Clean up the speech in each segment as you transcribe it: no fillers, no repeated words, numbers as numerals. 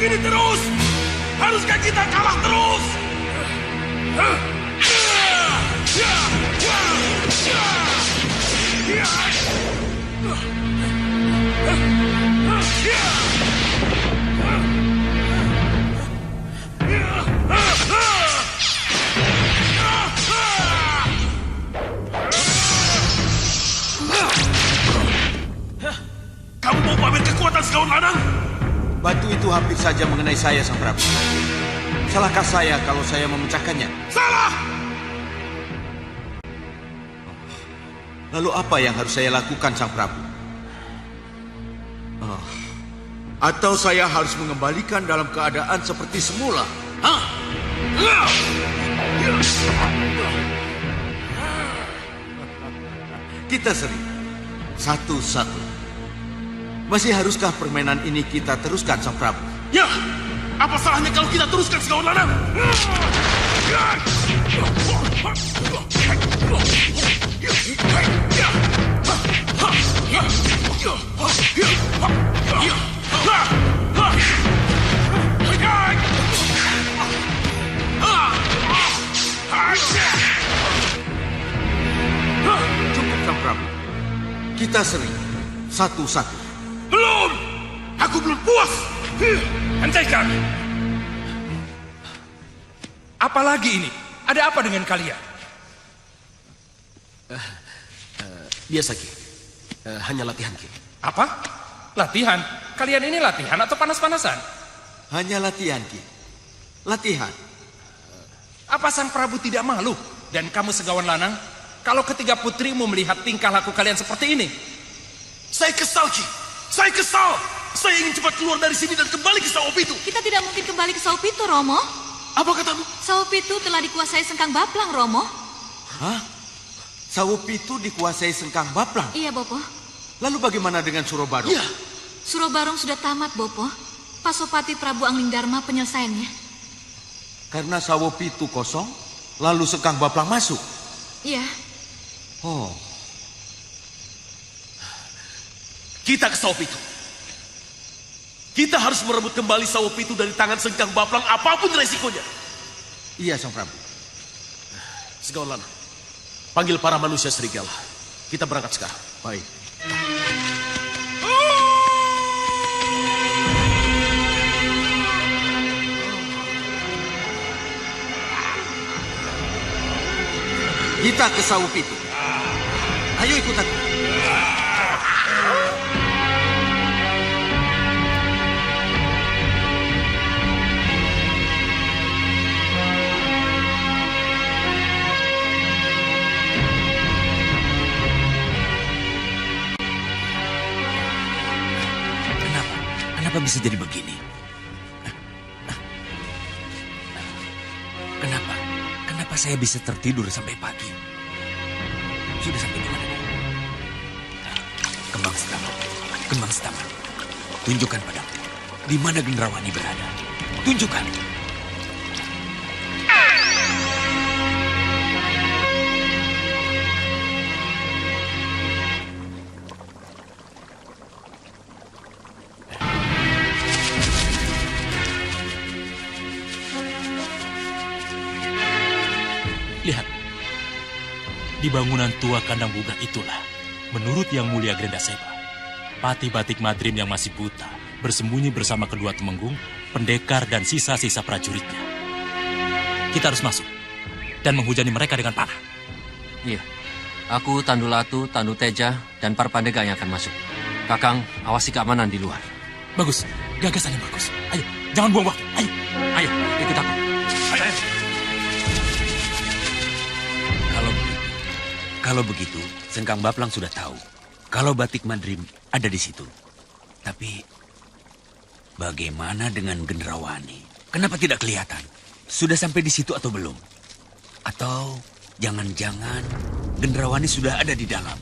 begini terus? Haruskah kita kalah terus? Kamu mau pamer kekuatan Segawan Lanang? Batu itu hampir saja mengenai saya, Sang Prabu. Salahkah saya kalau saya memecahkannya? Salah! Lalu apa yang harus saya lakukan, Sang Prabu? Atau saya harus mengembalikan dalam keadaan seperti semula? Kita seri. Satu-satu. Masih haruskah permainan ini kita teruskan, Sang Prabu? Ya! Apa salahnya kalau kita teruskan Segawan Lanang? Cukup, Sang Prabu. Kita seri. Satu-satu. Belum! Aku belum puas! Hentikan! Apalagi ini? Ada apa dengan kalian? Biasa, Ki. Hanya latihan, Ki. Apa? Latihan? Kalian ini latihan atau panas-panasan? Hanya latihan, Ki. Latihan. Apa Sang Prabu tidak malu? Dan kamu Segawan Lanang? Kalau ketiga putrimu melihat tingkah laku kalian seperti ini? Saya kesal, Ki. Saya kesal. Saya ingin cepat keluar dari sini dan kembali ke Sawopitu. Kita tidak mungkin kembali ke Sawopitu, Romo. Apa katamu? Sawopitu telah dikuasai Sengkang Baplang, Romo. Hah? Sawopitu dikuasai Sengkang Baplang? Iya, Bopo. Lalu bagaimana dengan Surobarong? Iya. Surobarong sudah tamat, Bopo. Pasopati Prabu Angling Dharma penyelesaiannya. Karena Sawopitu kosong, lalu Sengkang Baplang masuk? Iya. Oh. Kita ke Sawopitu. Kita harus merebut kembali Sawopitu dari tangan Sengkang Baplang apapun resikonya. Iya, Sang Prabu. Segawan Lanang, panggil para manusia serigala. Kita berangkat sekarang. Baik. Kita ke Sawopitu. Ayo ikut aku. Kenapa bisa jadi begini? Kenapa saya bisa tertidur sampai pagi? Sudah sampai di mana? Kembang Setaman. Tunjukkan padaku, di mana Gendrawani berada. Tunjukkan. Lihat, di bangunan tua kandang bunga itulah, menurut Yang Mulia Grendaseba, Pati Batik Madrim yang masih buta bersembunyi bersama kedua temenggung, pendekar dan sisa-sisa prajuritnya. Kita harus masuk dan menghujani mereka dengan panah. Iya, aku, Tandu Latu, Tandu Teja, dan para pandega yang akan masuk. Kakang, awasi keamanan di luar. Bagus, gagasannya bagus. Ayo, jangan buang waktu. Ayo, ikut aku. Ayo. Kalau begitu, Sengkang Baplang sudah tahu kalau Batik Madrim ada di situ. Tapi bagaimana dengan Gendrawani? Kenapa tidak kelihatan? Sudah sampai di situ atau belum? Atau jangan-jangan Gendrawani sudah ada di dalam?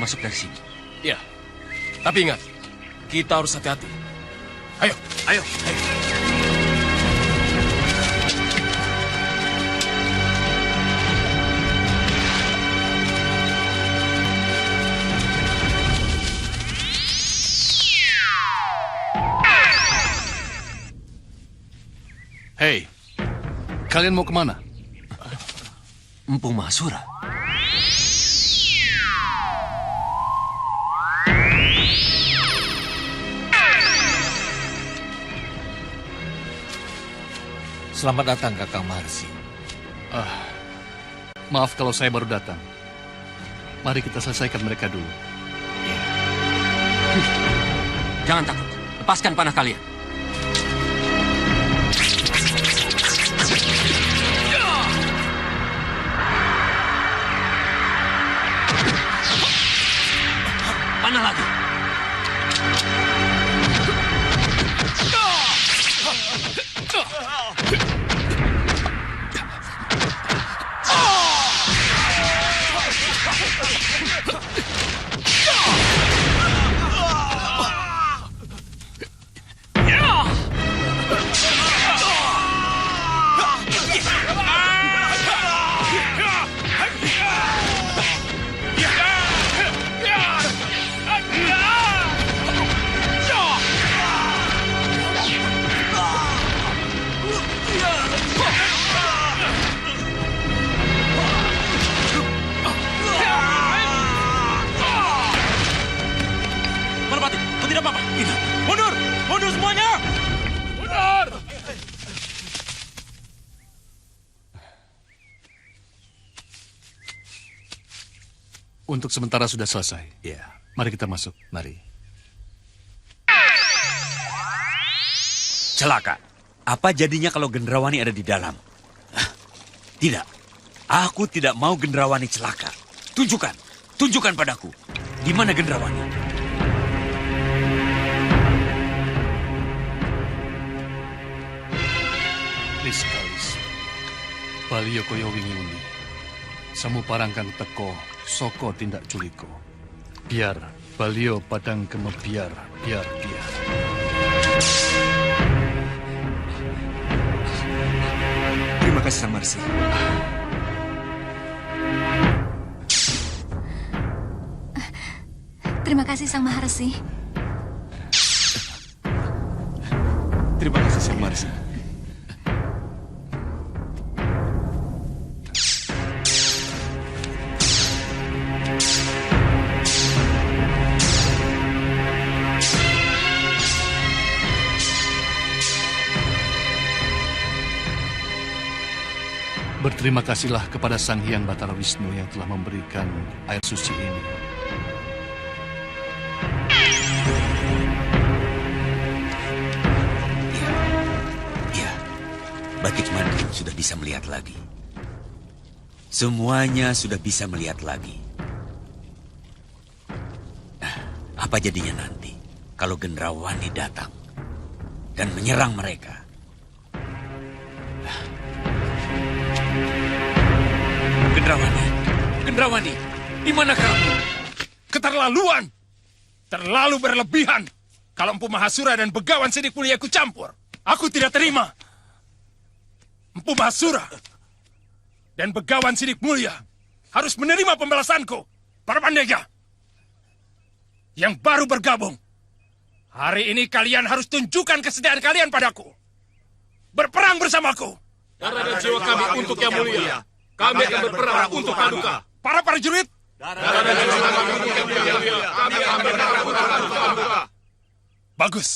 masuk dari sini. Ya, tapi ingat, kita harus hati-hati. Ayo. Ayo. Hei, kalian mau kemana? Empu Mahasura. Selamat datang, Kakang Maharsi. Maaf kalau saya baru datang. Mari kita selesaikan mereka dulu. Jangan takut. Lepaskan panah kalian. Panah lagi. Tidak apa-apa. Mundur! Mundur semuanya! Mundur! Untuk sementara sudah selesai. Ya, Mari kita masuk. Mari. celaka. Apa jadinya kalau Gendrawani ada di dalam? Tidak. Aku tidak mau Gendrawani celaka. Tunjukkan. Tunjukkan padaku. Di mana Gendrawani? Kalis. Balio koyo wingi uni. Samu parangkan teko, soko tindak culiko. Biar balio padang kemebiar, biar. Terima kasih, Sang Marsi. Terima kasih, Sang Maharsi. Terima kasih, Sang Marsi. Berterima kasihlah kepada Sang Hyang Batara Wisnu yang telah memberikan air suci ini. Ya, Batik Madrim sudah bisa melihat lagi. Semuanya sudah bisa melihat lagi. Apa jadinya nanti kalau Gendrawani datang dan menyerang mereka? Gendrawani, di mana kamu? Keterlaluan! Terlalu berlebihan. Kalau Empu Mahasura dan Begawan Sidik Mulia ikut campur, aku tidak terima. Empu Mahasura dan Begawan Sidik Mulia harus menerima pembalasanku. Para Pandega yang baru bergabung, hari ini kalian harus tunjukkan kesediaan kalian padaku. Berperang bersamaku. Darah dan jiwa kami untuk Yang Mulia. Kami akan berperang untuk Paduka. Para prajurit, Darah dan jiwa kami untuk Yang Mulia. Kami akan berperang untuk Paduka. bagus.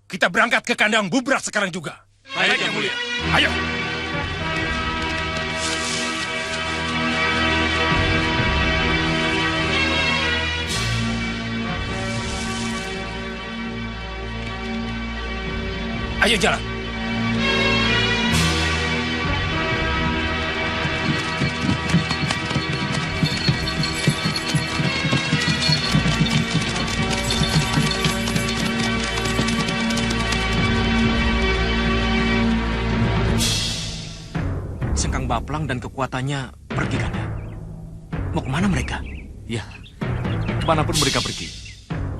Kita berangkat ke kandang Bubrak sekarang juga. Baik, Yang Mulia. Ayo. Ayo jalan. Sengkang Baplang dan kekuatannya pergi, Kanda. Mau kemana mereka? Ya, Kemanapun mereka pergi,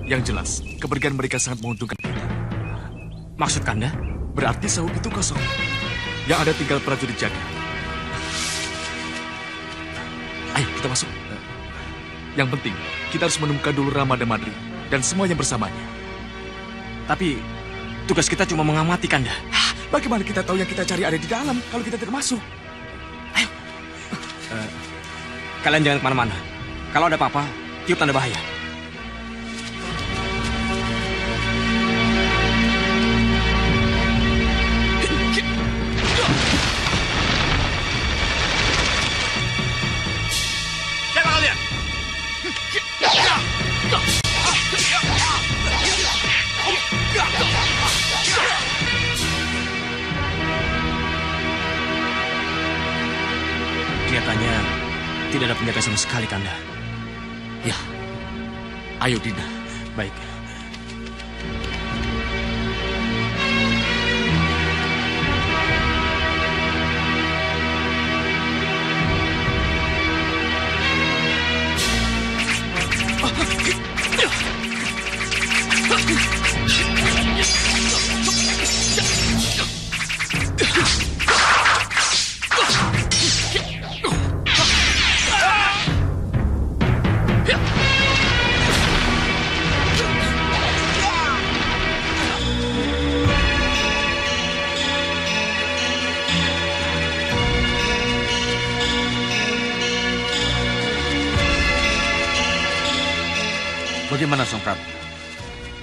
yang jelas, kepergian mereka sangat menguntungkan kita. Maksud Kanda? Berarti sawah itu kosong. Yang ada tinggal prajurit jaga. Ayo, kita masuk. Yang penting, kita harus menemukan dulu Rama dan Madri dan semua yang bersamanya. Tapi, tugas kita cuma mengamati, Kanda. Bagaimana kita tahu yang kita cari ada di dalam kalau kita tidak masuk? Ayo. Kalian jangan kemana-mana. Kalau ada apa-apa, tiup tanda bahaya. Siapa kalian? Kelihatannya tidak ada penjaga sama sekali, Kanda. Ya. Ayo, Dinda. Baik. Bagaimana, Sang Prabu?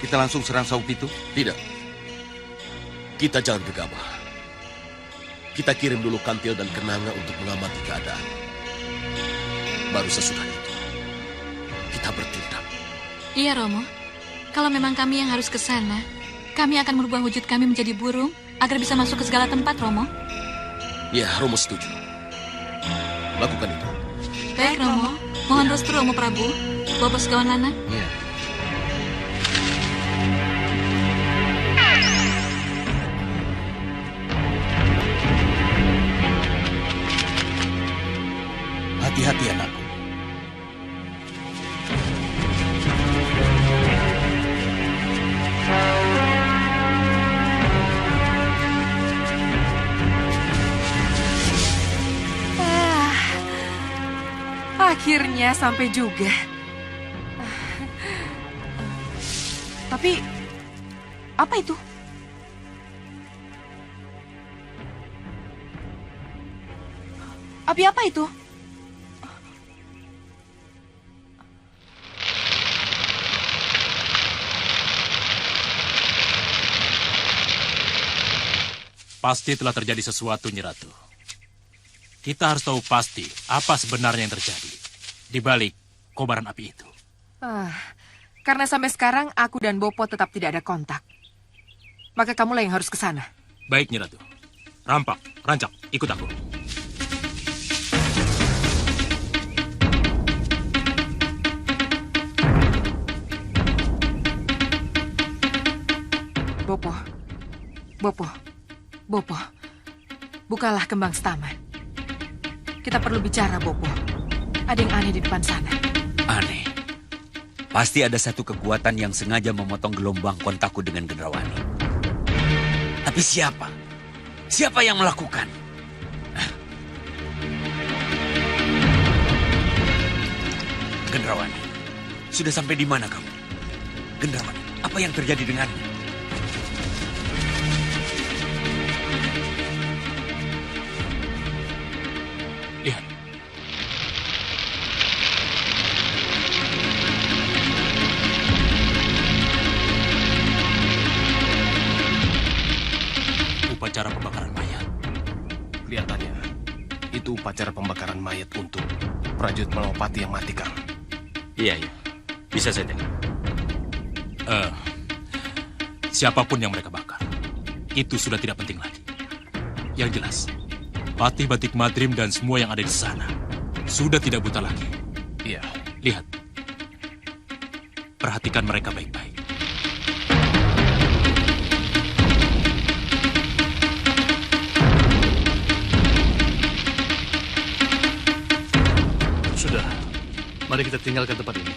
Kita langsung serang Saupitu? Tidak. Kita jangan gegabah. Kita kirim dulu Kantil dan Kenanga untuk mengamati keadaan. Baru sesudah itu, kita bertindak. Iya, Romo. Kalau memang kami yang harus ke sana, kami akan merubah wujud kami menjadi burung agar bisa masuk ke segala tempat, Romo. Ya, Romo setuju. Lakukan itu. Baik, Romo. Mohon restu, Romo Prabu. Bapak Segawan Lanang. Iya. Hati-hati, anakku. Akhirnya sampai juga. Tapi, apa itu? Api apa itu? Pasti telah terjadi sesuatu, Nyi Ratu. Kita harus tahu pasti apa sebenarnya yang terjadi di balik kobaran api itu. Karena sampai sekarang aku dan Bopo tetap tidak ada kontak. Maka kamulah yang harus ke sana. Baik, Nyi Ratu. Rampak, Rancak, ikut aku. Bopo, Bopo, Bopo, bukalah kembang stama. Kita perlu bicara, Bopo. Ada yang aneh di depan sana. Aneh. Pasti ada satu kekuatan yang sengaja memotong gelombang kontakku dengan Gendrawani. Tapi siapa? Siapa yang melakukan? Gendrawani, sudah sampai di mana kamu? Gendrawani, apa yang terjadi denganmu? Lihat. Upacara pembakaran mayat. Kelihatannya, itu upacara pembakaran mayat untuk prajurit Malawapati yang mati, Kang. Iya. Bisa saja. Siapapun yang mereka bakar, itu sudah tidak penting lagi. Yang jelas, Patih Batik Madrim dan semua yang ada di sana sudah tidak buta lagi. Iya. Lihat. Perhatikan mereka baik-baik. Sudah, mari kita tinggalkan tempat ini.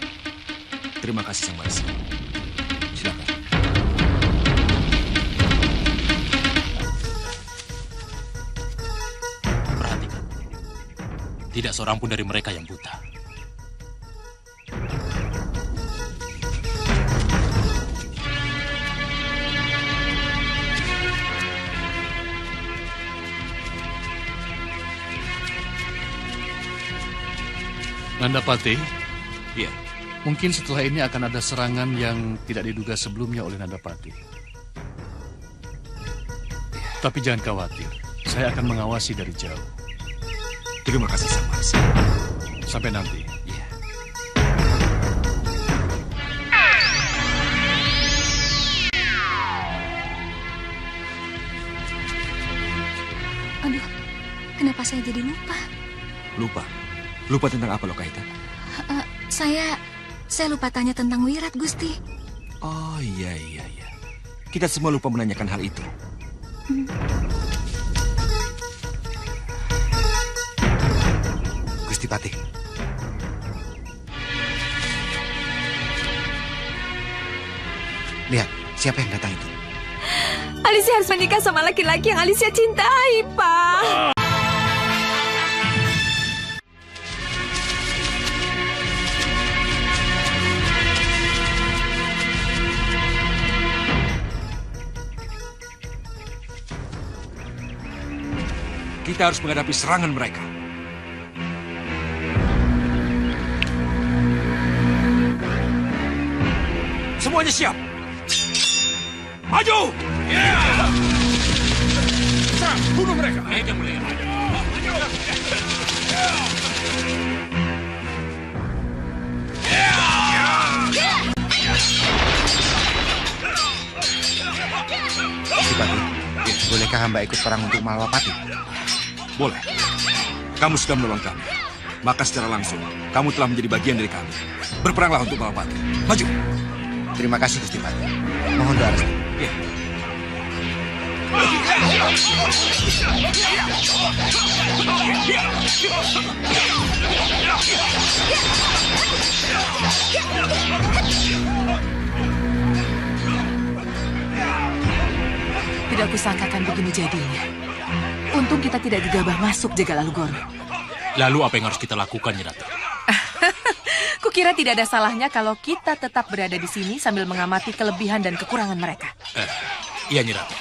Terima kasih, Sang Marsi. Silakan. Perhatikan. Tidak seorang pun dari mereka yang buta. Nandapati, Iya. mungkin setelah ini akan ada serangan yang tidak diduga sebelumnya oleh Nandapati. Tapi jangan khawatir, saya akan mengawasi dari jauh. Terima kasih, Sang Marsi. Sampai nanti. Iya. Aduh, kenapa saya jadi lupa? Lupa? Lupa tentang apa, Lokaita? Saya lupa tanya tentang Wirat, Gusti. Oh, iya. Kita semua lupa menanyakan hal itu. Gusti Patih. Lihat, siapa yang datang itu? Alicia harus menikah sama laki-laki yang Alicia cintai, Pak. Kita harus menghadapi serangan mereka. Semuanya siap. Maju! Serang, bunuh mereka. Patih, bolehkah hamba ikut perang untuk Malwapati? Boleh. Kamu sudah menolong kami. Maka secara langsung, kamu telah menjadi bagian dari kami. Berperanglah untuk Malwapati. Maju! Terima kasih, Gusti Patih. Mohon doa restu. Ya. Tidak kusangkakan begini jadinya. Untung kita tidak gegabah masuk Jagal Alugoro. Lalu apa yang harus kita lakukan, Nyi Ratu? Kukira tidak ada salahnya kalau kita tetap berada di sini sambil mengamati kelebihan dan kekurangan mereka. Iya, Nyi Ratu.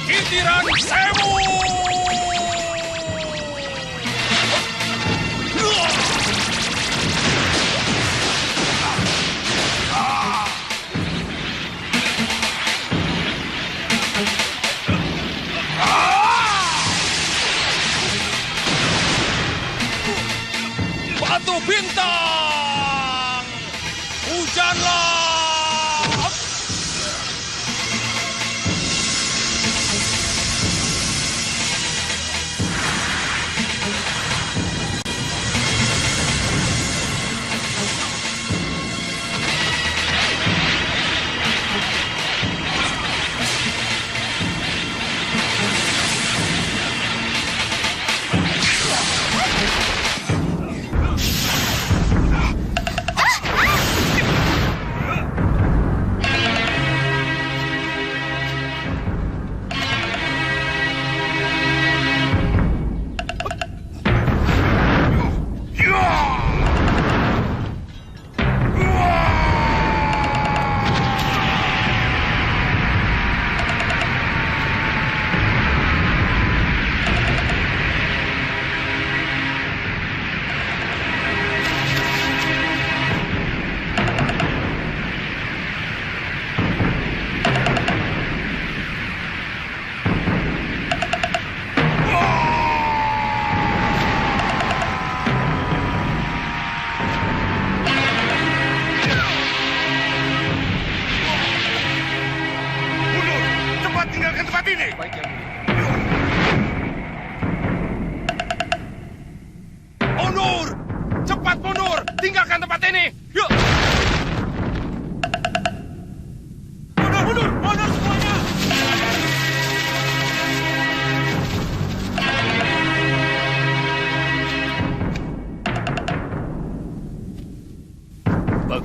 Kitiran Sewu! Batu bintang! Hujanlah!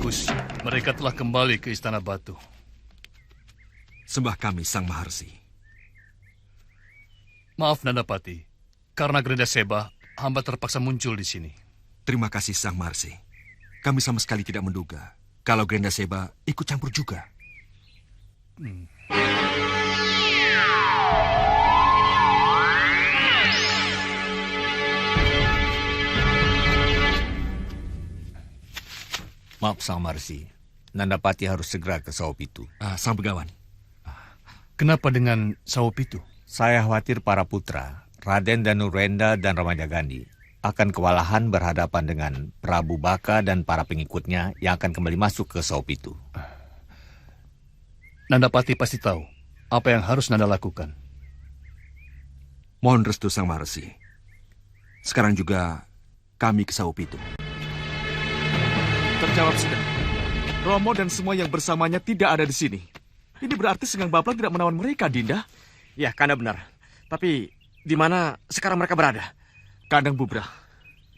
Bagus, mereka telah kembali ke Istana Batu. Sembah kami, Sang Maharsi. Maaf, Nandapati. Karena Grenda Seba, hamba terpaksa muncul di sini. Terima kasih, Sang Maharsi. Kami sama sekali tidak menduga kalau Grenda Seba ikut campur juga. Maaf, Sang Maharsi. Nandapati harus segera ke Sawopitu. Sang Begawan. Kenapa dengan Sawopitu? Saya khawatir para putra, Raden Danurenda dan Ramaja Gandhi, akan kewalahan berhadapan dengan Prabu Baka dan para pengikutnya yang akan kembali masuk ke Sawopitu. Nandapati pasti tahu apa yang harus Nanda lakukan. Mohon restu, Sang Maharsi. Sekarang juga kami ke Sawopitu. Terjawab sudah. Romo dan semua yang bersamanya tidak ada di sini. Ini berarti Senggang Baplang tidak menawan mereka, Dinda. Ya, Kanda benar. Tapi di mana sekarang mereka berada? Kandang Bubrah.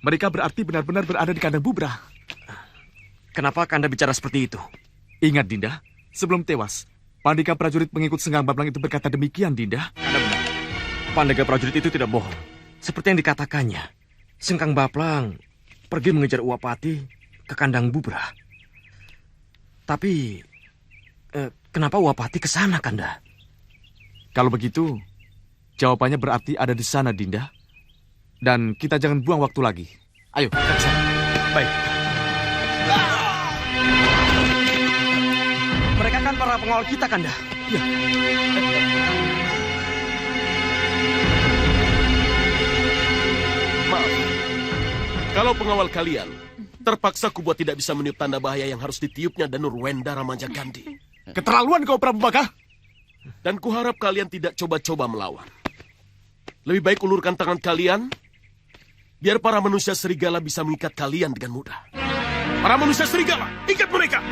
Mereka berarti benar-benar berada di Kandang Bubrah. Kenapa Kanda bicara seperti itu? Ingat, Dinda, sebelum tewas, Pandega prajurit pengikut Senggang Baplang itu berkata demikian, Dinda. Kanda benar. Pandega prajurit itu tidak bohong. Seperti yang dikatakannya, Senggang Baplang pergi mengejar Uwapati ke Kandang Bubrah. Tapi kenapa Uwapati ke sana, Kanda? Kalau begitu, jawabannya berarti ada di sana, Dinda. Dan kita jangan buang waktu lagi. Ayo, kita ke sana. Baik. Mereka kan para pengawal kita, Kanda. Ya. Maaf, kalau pengawal kalian terpaksa kubuat tidak bisa meniup tanda bahaya yang harus ditiupnya Danurwenda Ramaja Gandhi. Keterlaluan kau, Prabu Baka. Dan kuharap kalian tidak coba-coba melawan. Lebih baik ulurkan tangan kalian, biar para manusia serigala bisa mengikat kalian dengan mudah. Para manusia serigala, ikat mereka!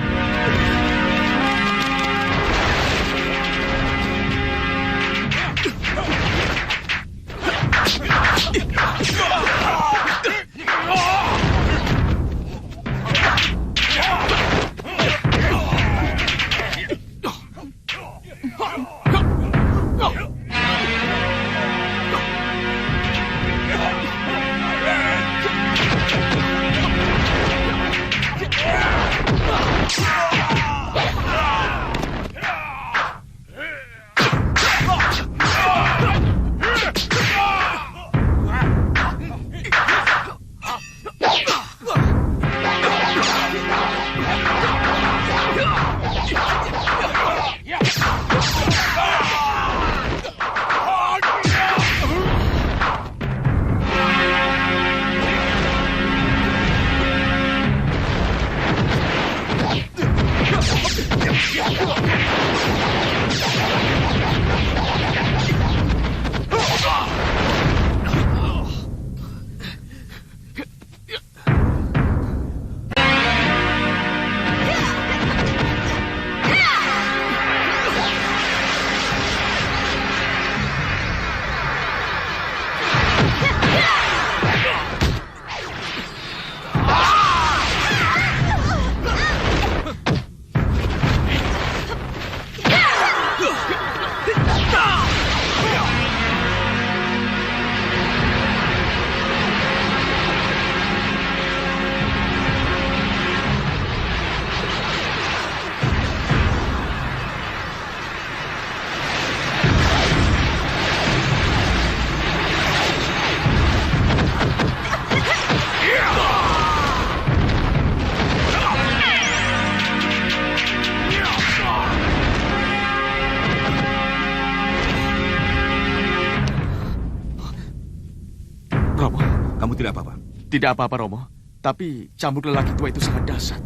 Tidak apa-apa. Tidak apa-apa, Romo. Tapi cambuk lelaki tua itu sangat dahsyat.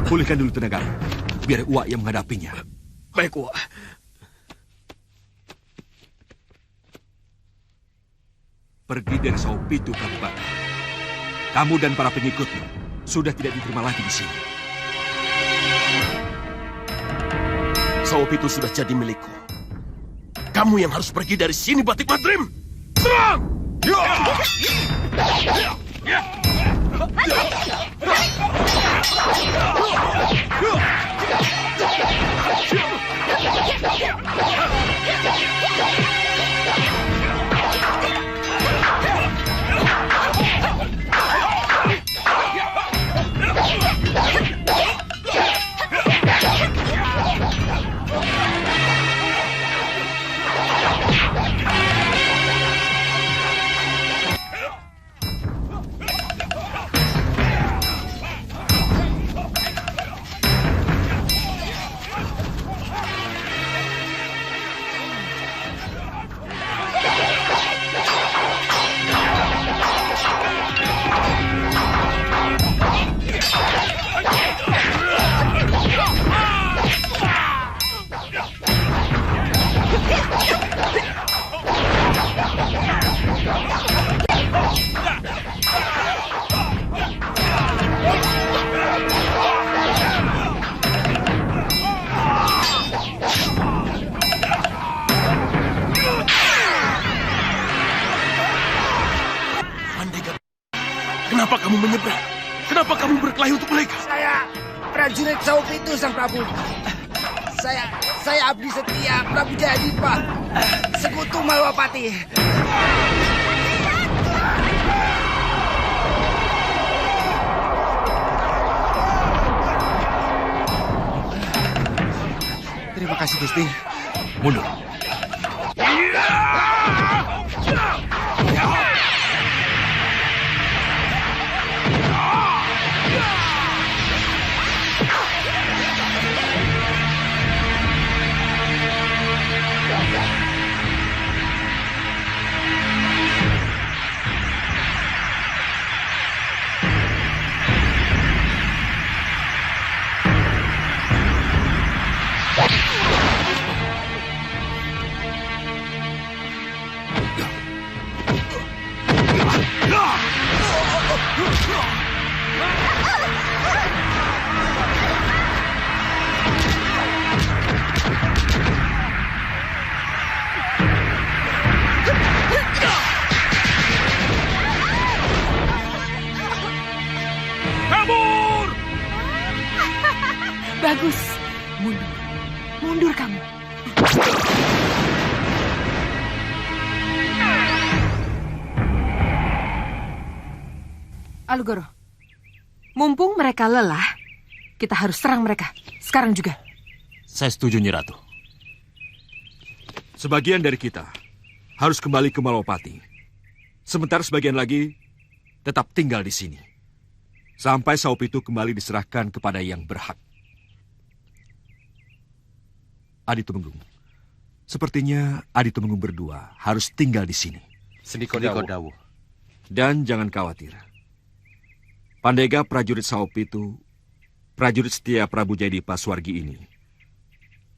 Pulihkan dulu tenaga. Biar Uwa yang menghadapinya. Baik, Uwa. Pergi dari Sawopitu, Prabu Baka. Kamu dan para pengikutmu sudah tidak diterima lagi di sini. Sawopitu sudah jadi milikku. Kamu yang harus pergi dari sini, Batik Madrim. Serang! Kenapa kamu menyeberang? Kenapa kamu berkelahi untuk mereka? Saya prajurit Saupitu, Sang Prabu. Saya abdi setia Prabu Jayadipa, sekutu Malwapati. Terima kasih, Gusti. Mundur. Bagus. Mundur. Mundur kamu. Alugoro, mumpung mereka lelah, kita harus serang mereka. Sekarang juga. Saya setuju, Nyi Ratu. Sebagian dari kita harus kembali ke Malwapati. Sementara sebagian lagi tetap tinggal di sini. Sampai Saupitu kembali diserahkan kepada yang berhak. Adi Tumenggung, sepertinya Adi Tumenggung berdua harus tinggal di sini. Sendiko Dawu. Dan jangan khawatir. Pandega prajurit Saupitu, prajurit setia Prabu Jayadipa Swargi ini,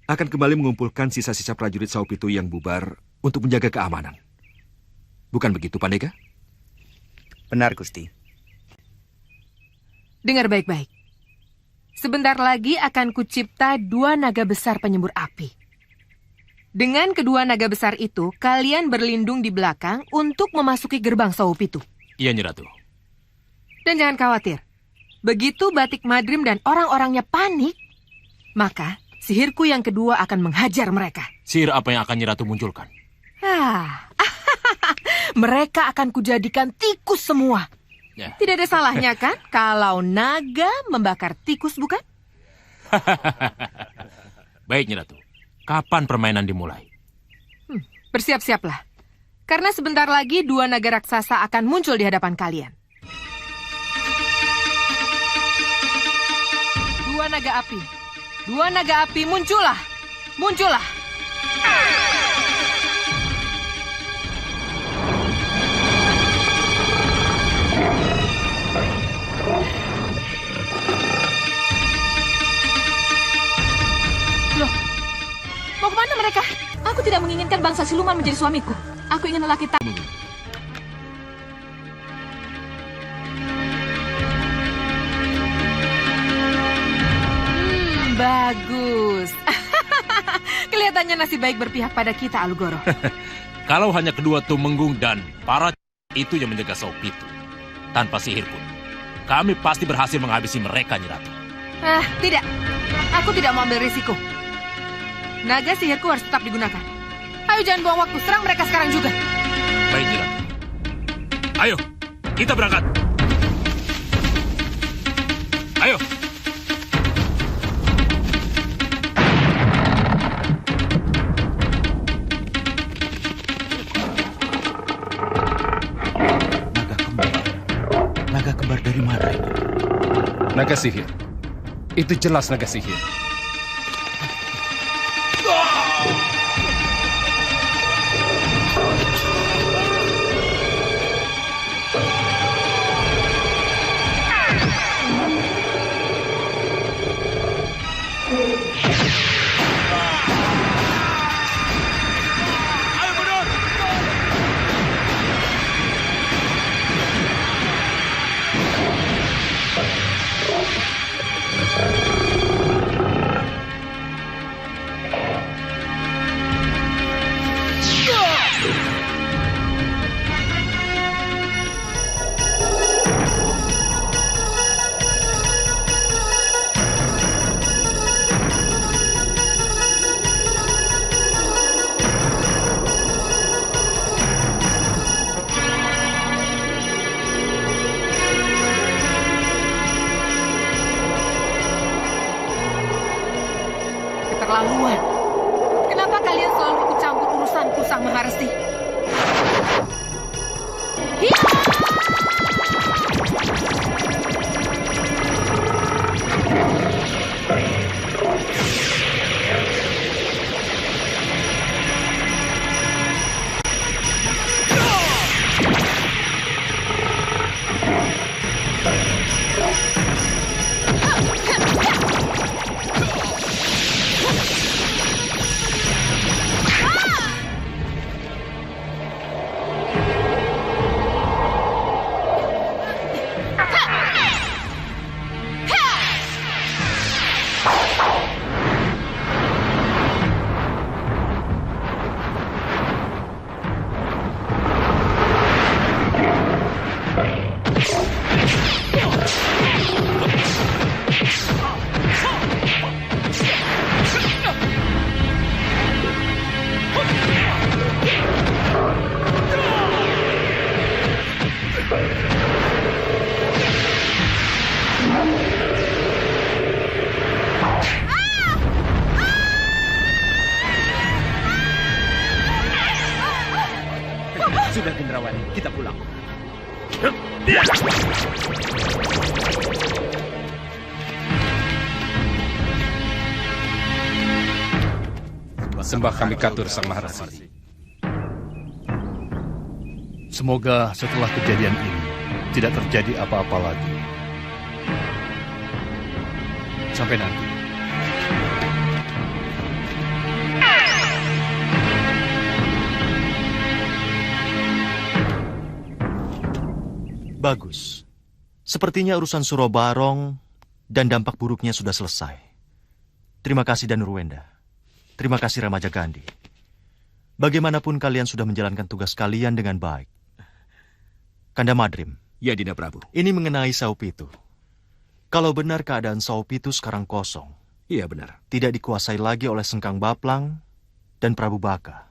akan kembali mengumpulkan sisa-sisa prajurit Saupitu yang bubar untuk menjaga keamanan. Bukan begitu, Pandega? Benar, Gusti. Dengar baik-baik. Sebentar lagi akan kucipta 2 naga besar penyembur api. Dengan kedua naga besar itu, kalian berlindung di belakang untuk memasuki gerbang Saupitu. Iya, Nyi Ratu. Dan jangan khawatir. Begitu Batik Madrim dan orang-orangnya panik, maka sihirku yang kedua akan menghajar mereka. Sihir apa yang akan Nyi Ratu munculkan? Mereka akan kujadikan tikus semua. Ya. Tidak ada salahnya kan kalau naga membakar tikus, bukan? Baik, Nyi Ratu. Kapan permainan dimulai? Bersiap-siaplah. Karena sebentar lagi 2 naga raksasa akan muncul di hadapan kalian. 2 naga api. 2 naga api, muncullah. Muncullah. Loh, mau kemana mereka? Aku tidak menginginkan bangsa siluman menjadi suamiku. Aku ingin lelaki tak. Bagus. Kelihatannya nasib baik berpihak pada kita, Alugoro. Kalau hanya kedua Tumenggung dan para itu yang menjaga Saupitu. Tanpa sihir pun, kami pasti berhasil menghabisi mereka, Nyi Ratu. Tidak. Aku tidak mau ambil risiko. Naga sihirku harus tetap digunakan. Ayo jangan buang waktu, serang mereka sekarang juga. Baik, Nyi Ratu. Ayo, kita berangkat. Ayo. Naga kembar dari mana ini? Naga sihir. Itu jelas naga sihir. Keterlaluan. Kenapa kalian selalu ikut campur urusanku, Sang Maharesi? Sudah, Gendrawani, kita pulang. Sembah kami katur, Sang Maharesi. Semoga setelah kejadian ini tidak terjadi apa-apa lagi. Sampai nanti. Bagus. Sepertinya urusan Surobarong dan dampak buruknya sudah selesai. Terima kasih Danuruenda. Terima kasih Ramaja Gandhi. Bagaimanapun kalian sudah menjalankan tugas kalian dengan baik. Kanda Madrim. Ya, Dinda Prabu. Ini mengenai Saupitu. Kalau benar keadaan Saupitu sekarang kosong. Iya, benar. Tidak dikuasai lagi oleh Sengkang Baplang dan Prabu Baka.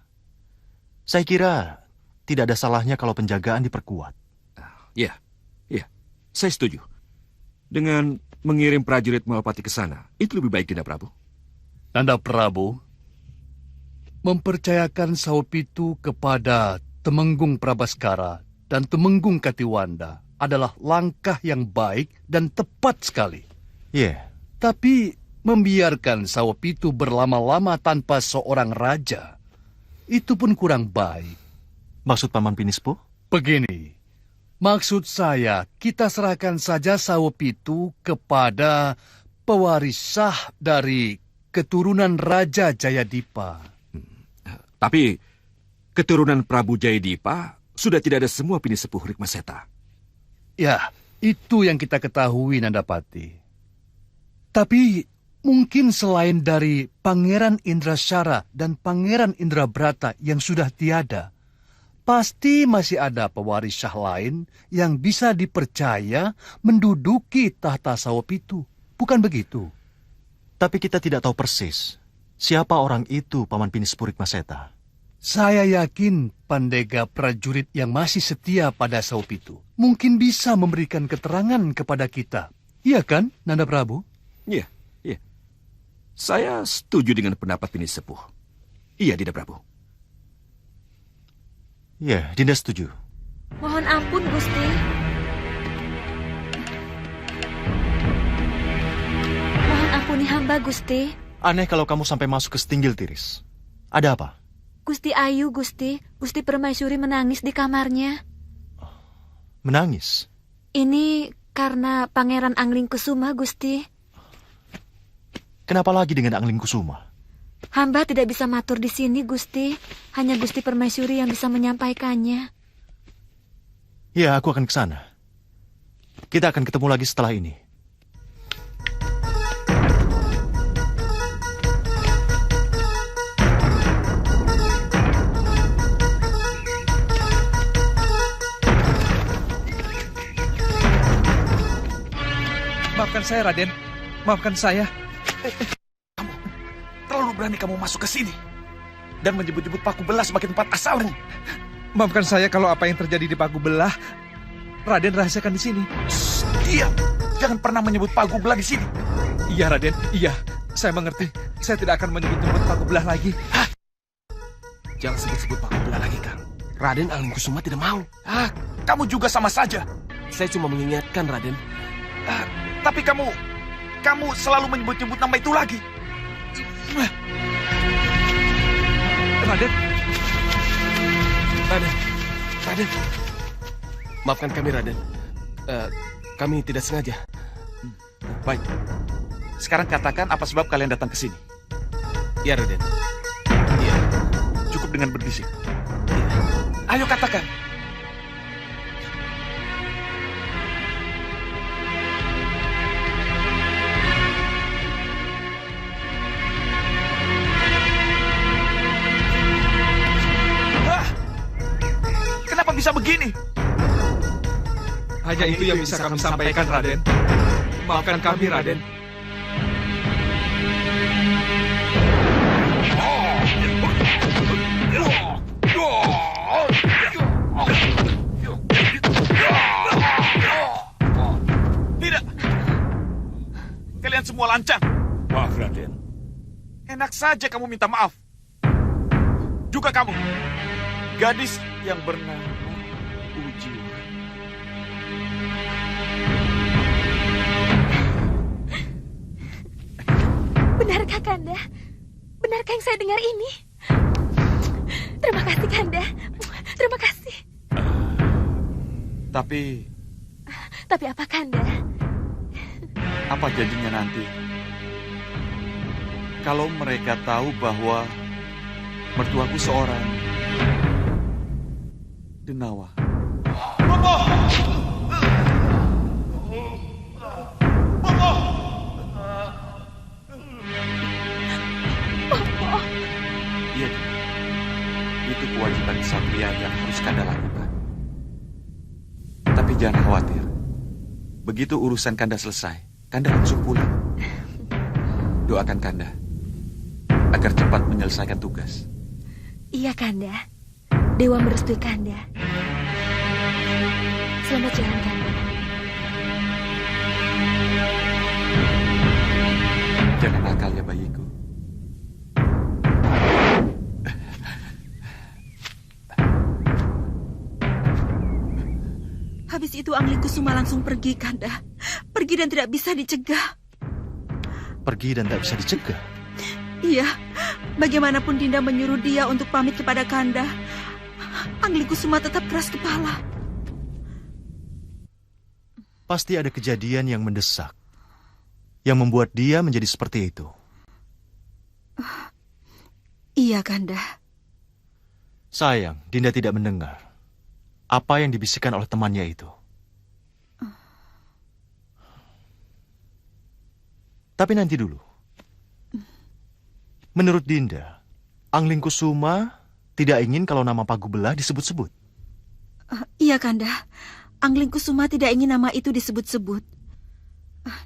Saya kira tidak ada salahnya kalau penjagaan diperkuat. Ya, saya setuju. Dengan mengirim prajurit Malapati ke sana, itu lebih baik, Dinda Prabu. Nanda Prabu mempercayakan Saupitu kepada Temenggung Prabaskara dan Temenggung Katiwanda adalah langkah yang baik dan tepat sekali. Tapi membiarkan Saupitu berlama-lama tanpa seorang raja, itu pun kurang baik. Maksud Paman Pinispo? Begini. Maksud saya, kita serahkan saja Saupitu kepada pewaris sah dari keturunan Raja Jayadipa. Tapi keturunan Prabu Jayadipa sudah tidak ada semua Pinisepuh Rikmaseta. Ya, itu yang kita ketahui, Nandapati. Tapi mungkin selain dari Pangeran Indrasyara dan Pangeran Indrabrata yang sudah tiada, Pasti masih ada pewaris syah lain yang bisa dipercaya menduduki tahta Sawopitu. Bukan begitu? Tapi kita tidak tahu persis siapa orang itu, Paman Pinispurik Maseta. Saya yakin Pandega prajurit yang masih setia pada Sawopitu mungkin bisa memberikan keterangan kepada kita. Iya kan, Nanda Prabu? Iya, iya. Saya setuju dengan pendapat Pinis Sepuh. Iya, Dinda Prabu. Ya, Dinda setuju. Mohon ampun, Gusti. Mohon ampuni hamba, Gusti. Aneh kalau kamu sampai masuk ke Setinggil Tiris. Ada apa? Gusti Ayu, Gusti. Gusti Permaisuri menangis di kamarnya. Menangis? Ini karena Pangeran Anglingkusuma, Gusti. Kenapa lagi dengan Anglingkusuma? Hamba tidak bisa matur di sini, Gusti. Hanya Gusti Permaisuri yang bisa menyampaikannya. Ya, aku akan ke sana. Kita akan ketemu lagi setelah ini. Maafkan saya, Raden. Maafkan saya. Terlalu berani kamu masuk ke sini dan menyebut-nyebut Paku Belah sebagai tempat asalmu. Maafkan saya kalau apa yang terjadi di Paku Belah, Raden rahasiakan di sini. Diam! Jangan pernah menyebut Paku Belah di sini. Iya, Raden. Iya, saya mengerti. Saya tidak akan menyebut-nyebut Paku Belah lagi. Hah? Jangan sebut-sebut Paku Belah lagi, Kang. Raden Anglingkusuma tidak mau. Kamu juga sama saja. Saya cuma mengingatkan, Raden. Tapi kamu selalu menyebut-nyebut nama itu lagi. Raden. Maafkan kami, Raden. Kami tidak sengaja. Baik. Sekarang katakan apa sebab kalian datang ke sini. Ya, Raden. Iya. Cukup dengan berbisik. Iya. Ayo katakan. Kenapa bisa begini? Hanya itu yang bisa kami sampaikan, Raden. Maafkan kami, Raden. Tidak. Kalian semua lancang. Maaf, Raden. Enak saja kamu minta maaf. Juga kamu, gadis yang bernama Ujiwa. Benarkah, Kanda? Benarkah yang saya dengar ini? Terima kasih, Kanda. Terima kasih. Tapi apa, Kanda? apa jadinya nanti kalau mereka tahu bahwa mertuaku seorang Denawa? Iya, itu kewajiban Satria yang harus Kanda lakukan. Tapi jangan khawatir. Begitu urusan Kanda selesai, Kanda langsung pulang. Doakan Kanda agar cepat menyelesaikan tugas. Iya, Kanda. Dewa merestui Kanda. Selamat jalan, Kanda. Jangan nakal ya, bayiku. Habis itu Anglingkusuma langsung pergi, Kanda. Pergi dan tidak bisa dicegah. Pergi dan tak bisa dicegah? Iya, bagaimanapun Dinda menyuruh dia untuk pamit kepada Kanda, Anglingkusuma tetap keras kepala. Pasti ada kejadian yang mendesak, yang membuat dia menjadi seperti itu. Iya, Kanda. Sayang, Dinda tidak mendengar apa yang dibisikkan oleh temannya itu. Tapi nanti dulu. Menurut Dinda, Anglingkusuma tidak ingin kalau nama Pagubelah disebut-sebut. Iya, Kanda. Angling Kusuma tidak ingin nama itu disebut-sebut.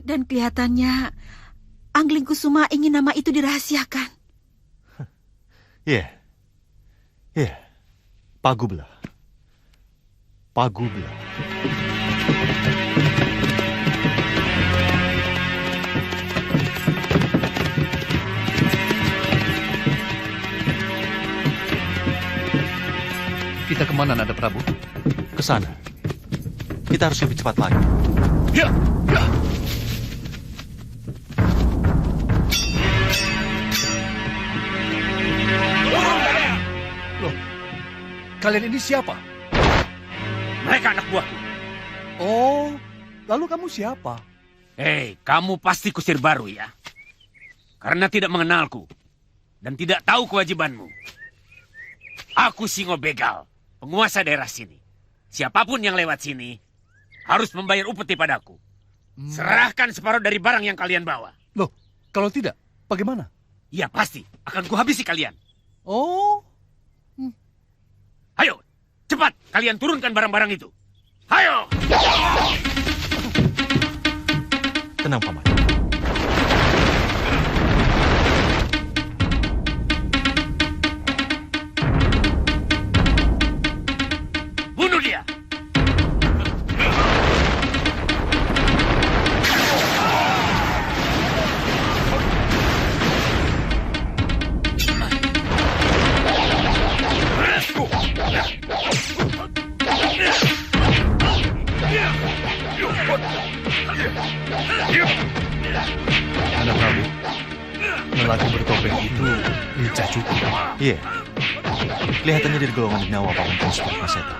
Dan kelihatannya Angling Kusuma ingin nama itu dirahasiakan. Iya. Pagubelah. Kita kemana, Nada Prabu? Ke sana. Kita harus lebih cepat lagi. Ya. Loh, kalian ini siapa? Mereka anak buahku. Oh, lalu kamu siapa? Hei, kamu pasti kusir baru ya? Karena tidak mengenalku dan tidak tahu kewajibanmu. Aku Singo Begal, penguasa daerah sini. Siapapun yang lewat sini harus membayar upeti padaku. Serahkan separuh dari barang yang kalian bawa. Loh, kalau tidak, bagaimana? Ya pasti, akan kuhabisi kalian. Oh. Ayo, cepat kalian turunkan barang-barang itu. Ayo! Tenang, Paman. Bunuh dia! Nada Prabu, lelaki bertopeng itu lincah cukup. Iya. Kelihatannya dari golongan Dinawa Paman Konspor Maseta.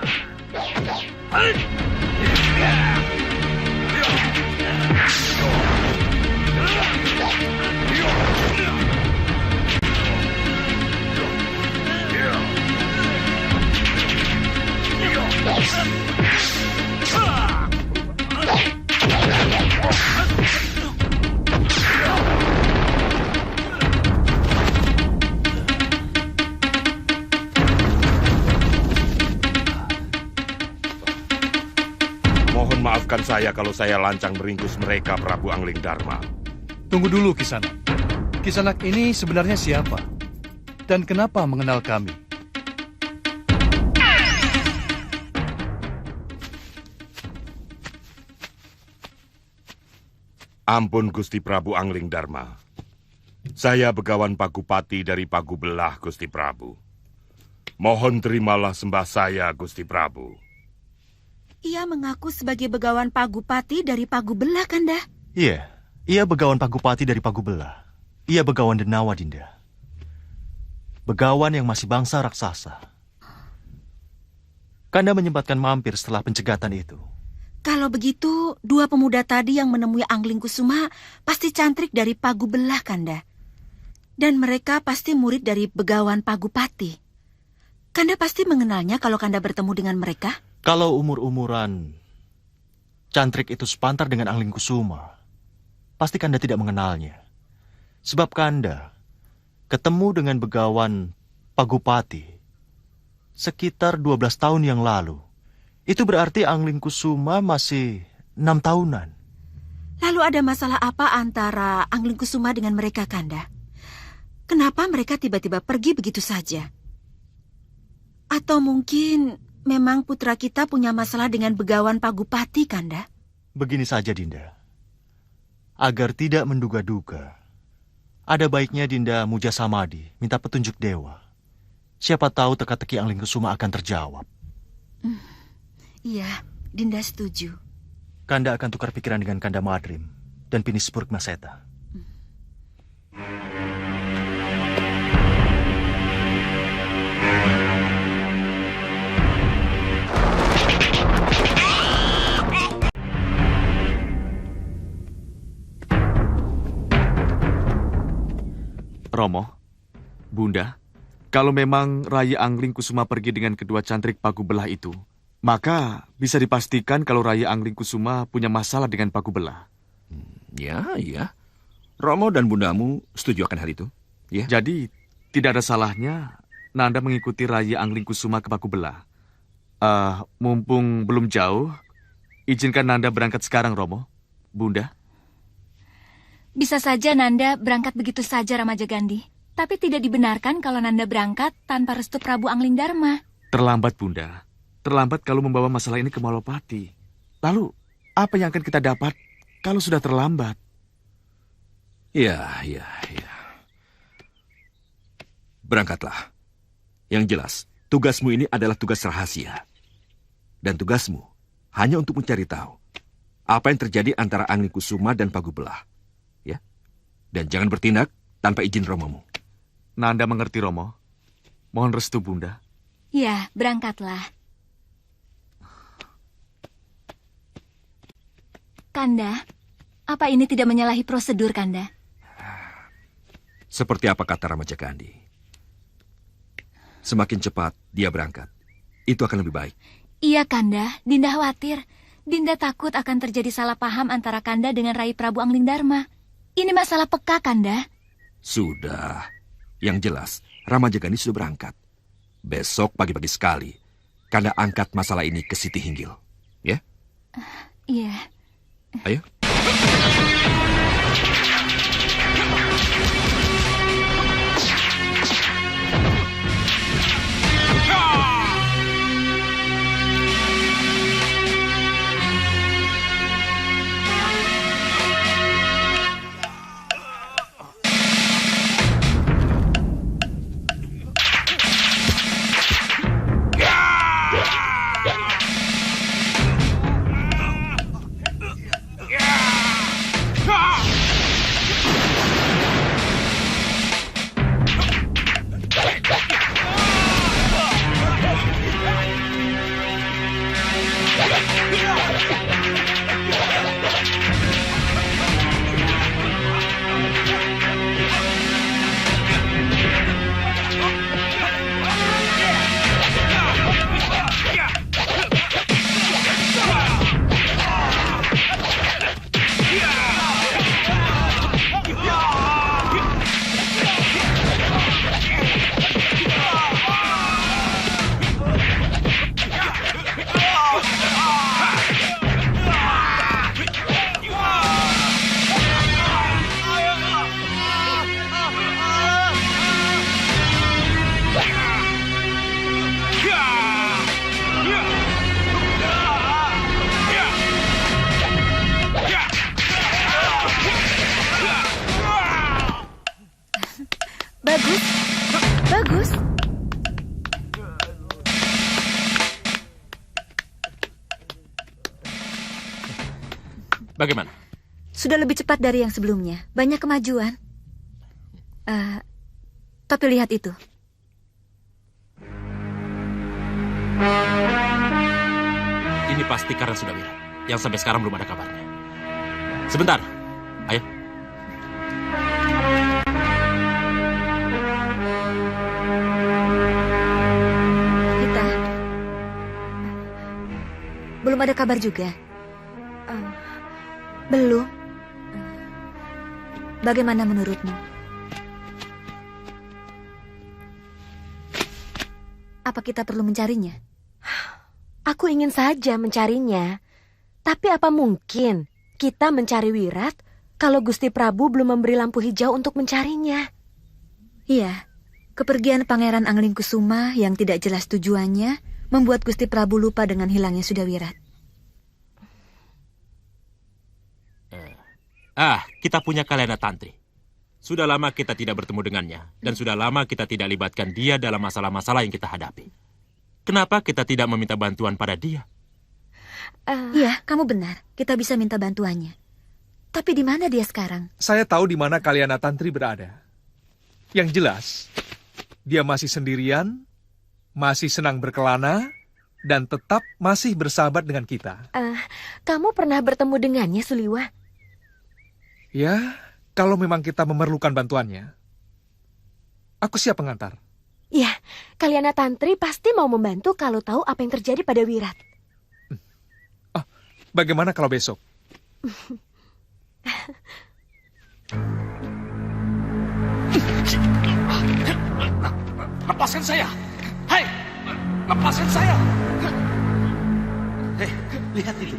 Mohon maafkan saya kalau saya lancang meringkus mereka, Prabu Angling Dharma. Tunggu dulu, Kisanak. Kisanak ini sebenarnya siapa? Dan kenapa mengenal kami? Ampun Gusti Prabu Angling Dharma. Saya Begawan Pagupati dari Pagubelah, Gusti Prabu. Mohon terimalah sembah saya, Gusti Prabu. Ia mengaku sebagai Begawan Pagupati dari Pagubelah, Kanda. Iya, ia Begawan Pagupati dari Pagubelah. Ia Begawan Denawa, Dinda. Begawan yang masih bangsa raksasa. Kanda menyempatkan mampir setelah pencegatan itu. Kalau begitu, dua pemuda tadi yang menemui Angling Kusuma pasti cantrik dari Pagubelah, Kanda. Dan mereka pasti murid dari Begawan Pagupati. Kanda pasti mengenalnya kalau Kanda bertemu dengan mereka. Kalau umur-umuran cantrik itu sepantar dengan Angling Kusuma, pasti Kanda tidak mengenalnya. Sebab Kanda ketemu dengan Begawan Pagupati sekitar 12 tahun yang lalu. Itu berarti Angling Kusuma masih 6 tahunan. Lalu ada masalah apa antara Angling Kusuma dengan mereka, Kanda? Kenapa mereka tiba-tiba pergi begitu saja? Atau mungkin memang putra kita punya masalah dengan Begawan Pagupati, Kanda? Begini saja, Dinda. Agar tidak menduga-duga, ada baiknya Dinda muja samadi, minta petunjuk dewa. Siapa tahu teka-teki Angling Kusuma akan terjawab. Iya, Dinda setuju. Kanda akan tukar pikiran dengan Kanda Madrim dan Pinispurk Maseta. Romo, Bunda, kalau memang Rai Angling Kusuma pergi dengan kedua cantrik Pagubelah itu, maka bisa dipastikan kalau Rai Angling Kusuma punya masalah dengan Pagubelah. Ya. Romo dan bundamu setuju akan hal itu. Ya. Jadi, tidak ada salahnya Nanda mengikuti Rayi Anglingkusuma ke Pakubelah. Mumpung belum jauh, izinkan Nanda berangkat sekarang, Romo. Bunda. Bisa saja Nanda berangkat begitu saja, Ramajagandhi. Tapi tidak dibenarkan kalau Nanda berangkat tanpa restu Prabu Anglingdarma. Terlambat, Bunda. Terlambat kalau membawa masalah ini ke Malopati. Lalu, apa yang akan kita dapat kalau sudah terlambat? Ya. Berangkatlah. Yang jelas, tugasmu ini adalah tugas rahasia. Dan tugasmu hanya untuk mencari tahu apa yang terjadi antara Anglingkusuma dan Pakubelah. Ya. Dan jangan bertindak tanpa izin Romomu. Nanda mengerti, Romo. Mohon restu, Bunda. Ya, berangkatlah. Kanda, apa ini tidak menyalahi prosedur, Kanda? Seperti apa kata Ramajagandhi? Semakin cepat dia berangkat, itu akan lebih baik. Iya, Kanda. Dinda khawatir. Dinda takut akan terjadi salah paham antara Kanda dengan Rai Prabu Anglingdarma. Ini masalah peka, Kanda. Sudah. Yang jelas, Ramajagandhi sudah berangkat. Besok pagi-pagi sekali, Kanda angkat masalah ini ke Siti Hinggil. Ya? Iya. Ayo. Bagus. Bagaimana? Sudah lebih cepat dari yang sebelumnya. Banyak kemajuan. Tapi lihat itu. Ini pasti karena sudah Wirat, yang sampai sekarang belum ada kabarnya. Sebentar, ayo. Kita belum ada kabar juga. Belum. Bagaimana menurutmu? Apa kita perlu mencarinya? Aku ingin saja mencarinya. Tapi apa mungkin kita mencari Wirat kalau Gusti Prabu belum memberi lampu hijau untuk mencarinya? Iya, kepergian Pangeran Anglingkusuma yang tidak jelas tujuannya membuat Gusti Prabu lupa dengan hilangnya Sudawirat. Kita punya Kalyana Tantri. Sudah lama kita tidak bertemu dengannya, dan sudah lama kita tidak libatkan dia dalam masalah-masalah yang kita hadapi. Kenapa kita tidak meminta bantuan pada dia? Iya, kamu benar. Kita bisa minta bantuannya. Tapi di mana dia sekarang? Saya tahu di mana Kalyana Tantri berada. Yang jelas, dia masih sendirian, masih senang berkelana, dan tetap masih bersahabat dengan kita. Kamu pernah bertemu dengannya, Suliwa? Ya, kalau memang kita memerlukan bantuannya, aku siap mengantar. Ya, Kalyana Tantri pasti mau membantu kalau tahu apa yang terjadi pada Wirat. Bagaimana kalau besok? lepaskan saya. Hei, lepaskan saya. Hei, lihat itu.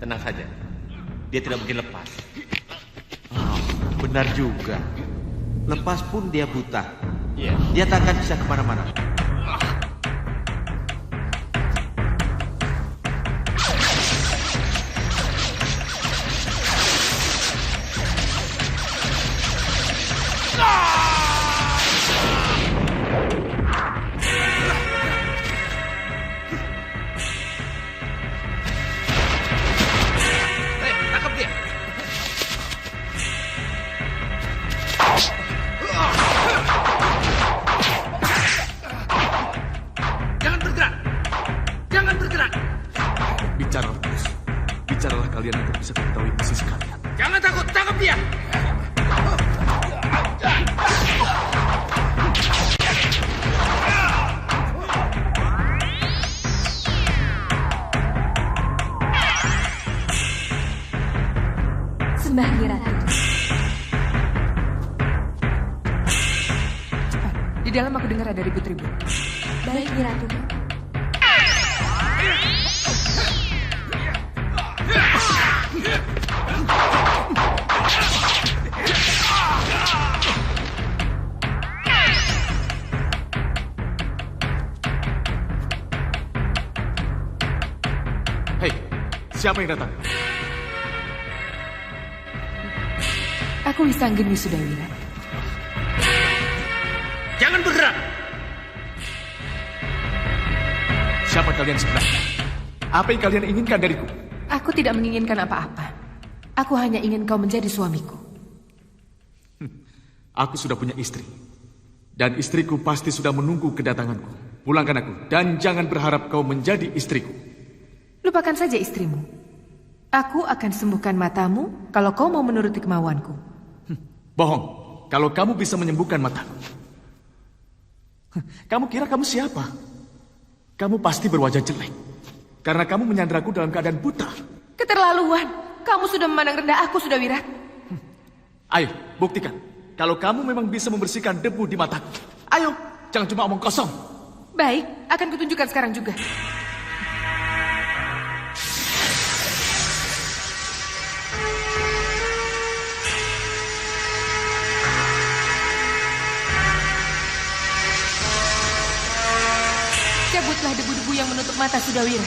Tenang saja. Dia tidak mungkin lepas. Benar juga. Lepas pun dia buta. Iya. Dia tak akan bisa kemana-mana. Tangkap dia. Jangan bergerak. Jangan bergerak. Bicaralah terus. Bicaralah kalian agar bisa mengetahui posisi kalian. Jangan takut, tangkap dia. Sembah Nyi Ratu. Di dalam aku dengar ada ribut-ribut. Baik, Nyi Ratu. Hei, siapa yang datang? Aku Wisanggeni Sudawira. Jangan bergerak. Siapa kalian sebenarnya? Apa yang kalian inginkan dariku? Aku tidak menginginkan apa-apa. Aku hanya ingin kau menjadi suamiku. Aku sudah punya istri. Dan istriku pasti sudah menunggu kedatanganku. Pulangkan aku. Dan jangan berharap kau menjadi istriku. Lupakan saja istrimu. Aku akan sembuhkan matamu kalau kau mau menuruti kemauanku. Bohong. Kalau kamu bisa menyembuhkan mataku. Kamu kira kamu siapa? Kamu pasti berwajah jelek. Karena kamu menyandraku dalam keadaan buta. Keterlaluan. Kamu sudah memandang rendah aku, Sudawira. Ayo, buktikan. Kalau kamu memang bisa membersihkan debu di mataku. Ayo, jangan cuma omong kosong. Baik, akan kutunjukkan sekarang juga. Cabutlah debu-debu yang menutup mata Sudawira.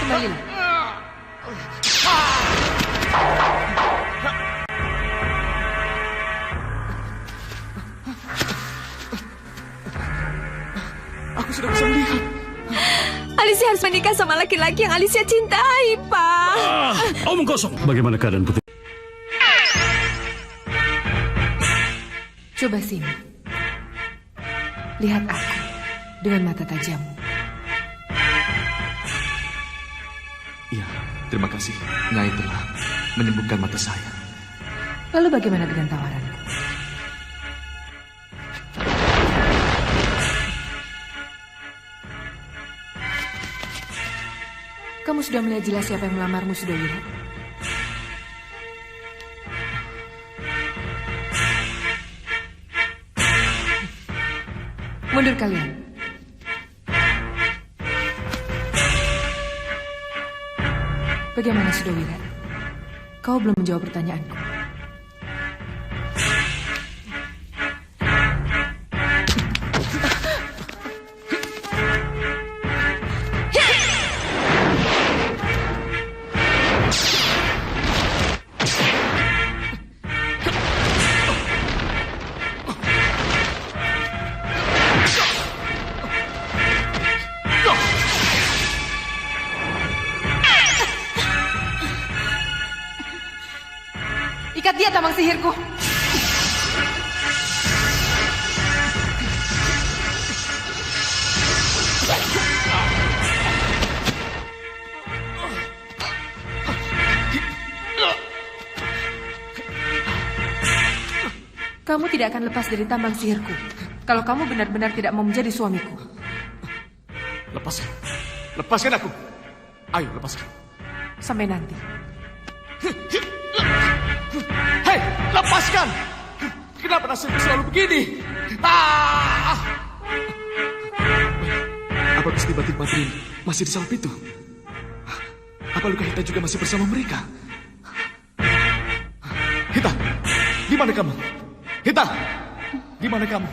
Kembalilah. Aku sudah bisa melihat. Alicia harus menikah sama laki-laki yang Alicia cintai, Pak. Omong kosong. Bagaimana keadaan putri? Coba sini. Lihat aku dengan mata tajammu. Iya, terima kasih. Nyai telah menyembuhkan mata saya. Lalu bagaimana dengan tawaranku? Kamu sudah melihat jelas siapa yang melamarmu, Sudawira? Mundur kalian. Bagaimana, Sudawira? Kau belum menjawab pertanyaanku. Lihat dia, tamang sihirku. Kamu tidak akan lepas dari tambang sihirku kalau kamu benar-benar tidak mau menjadi suamiku. Lepaskan. Lepaskan aku. Ayo, lepaskan. Sampai nanti. Hei, lepaskan! Kenapa nasibku selalu begini? Ah! Apa Gusti Batik Madrim masih di Saop itu? Apa Luka Hita juga masih bersama mereka? Hita, di mana kamu? Hita, di mana kamu?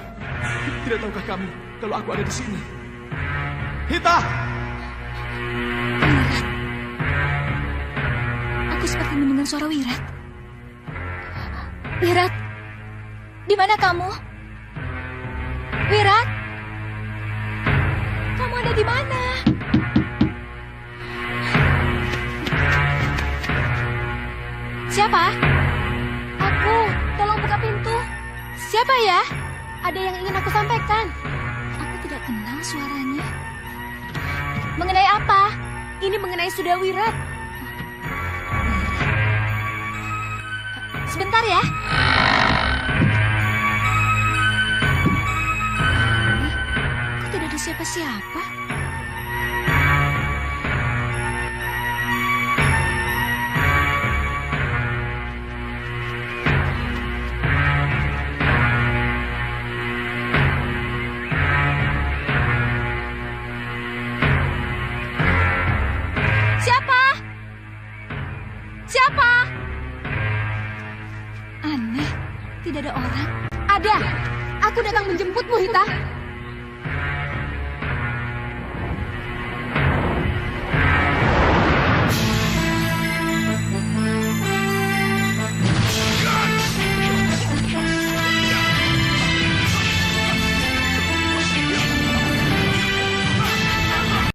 Tidak tahukah kamu kalau aku ada di sini? Hita! Wirat. Aku seperti mendengar suara Wirat. Wirat, di mana kamu? Wirat, kamu ada di mana? Siapa? Aku, tolong buka pintu. Siapa ya? Ada yang ingin aku sampaikan. Aku tidak kenal suaranya. Mengenai apa? Ini mengenai Suda Wirat. Sebentar ya. Kok tidak ada siapa-siapa? Siapa? Siapa? Aneh, tidak ada orang. Ada. Aku datang menjemputmu, Hita.